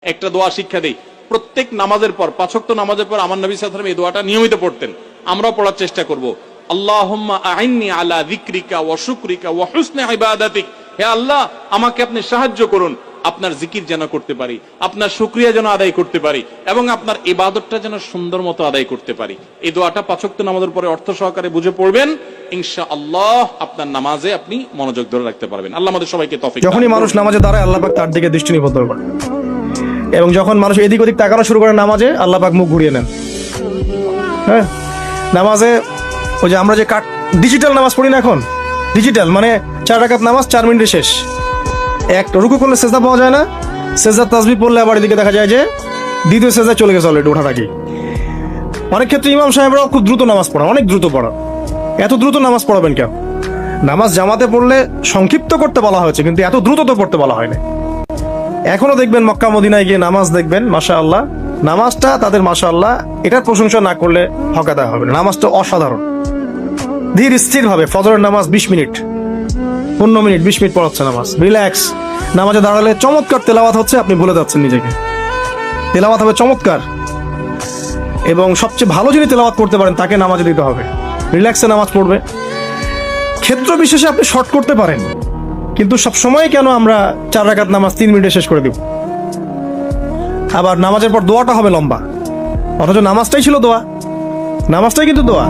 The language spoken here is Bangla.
একটা দোয়া শিক্ষা দেই, প্রত্যেক নামাজের পর, 5 ওয়াক্ত নামাজের পর আমার নবী সাল্লাল্লাহু আলাইহি ওয়াসাল্লাম এই দোয়াটা নিয়মিত পড়তেন। আমরাও পড়ার চেষ্টা করব। আল্লাহুম্মা আইন্নি আলা যিকরিকা ওয়া শুকরিকা ওয়া হুসনি ইবাদাতিক। হে আল্লাহ, আমাকে আপনি সাহায্য করুন, আপনার জিকির যেন করতে পারি, আপনার শুকরিয়া যেন আদায় করতে পারি, এবং আপনার ইবাদতটা যেন সুন্দর মতো আদায় করতে পারি। এই দোয়াটা 5 ওয়াক্ত নামাজের পরে অর্থ সহকারে বুঝে পড়বেন, ইনশাআল্লাহ আপনার নামাজে আপনি মনোযোগ ধরে রাখতে পারবেন। আল্লাহ আমাদের সবাইকে তৌফিক। যখনই মানুষ নামাজে দাঁড়ায়, আল্লাহ পাক তার দিকে দৃষ্টি নিবদ্ধ করেন, এবং যখন মানুষ এদিক ওদিক তাকানো শুরু করে নামাজে, আল্লাহ পাক মুখ ঘুরিয়ে নেন। হ্যাঁ, নামাজে ওই যে আমরা যে ডিজিটাল নামাজ পড়ি না এখন, ডিজিটাল মানে 4 রাকাত নামাজ 4 মিনিটে শেষ। এক রুকু করলে সেজদা পাওয়া যায় না, সেজদার তাসবিহ পড়লে আবার এদিকে দেখা যায় যে দ্বিতীয় সেজদা চলে গেছে অলরেডি ওঠার আগে। অনেক ক্ষেত্রে ইমাম সাহেবরাও খুব দ্রুত নামাজ পড়ান, অনেক দ্রুত পড়ান। এত দ্রুত নামাজ পড়াবেন কেন? নামাজ জামাতে পড়লে সংক্ষিপ্ত করতে বলা হয়েছে, কিন্তু এত দ্রুত তো পড়তে বলা হয় না। এখনো দেখবেন মক্কা মদিনায় গিয়ে নামাজ দেখবেন, মাশাআল্লাহ, নামাজটা তাদের মাশাআল্লাহ এটার প্রশংসা না করলে হকা দেওয়া হবে না। নামাজটা অসাধারণ, ধীর স্থির ভাবে ফজরের নামাজ 20 মিনিট 15 মিনিট 20 মিনিট পড়াচ্ছে নামাজ, রিল্যাক্স। নামাজে দাঁড়ালে চমৎকার তেলাওয়াত হচ্ছে, আপনি ভুলে যাচ্ছেন নিজেকে। তেলাওয়াত হবে চমৎকার, এবং সবচেয়ে ভালো যিনি তেলাওয়াত করতে পারেন তাকে নামাজে দিতে হবে। রিল্যাক্সে নামাজ পড়বে। ক্ষেত্র বিশেষে আপনি শর্ট করতে পারেন, কিন্তু সব সময় কেন আমরা 4 রাকাত নামাজ 3 মিনিটে শেষ করে দিব? আবার নামাজের পর দোয়াটা হবে লম্বা, অথচ নামাজটাই ছিল দোয়া, নামাজটাই কিন্তু দোয়া।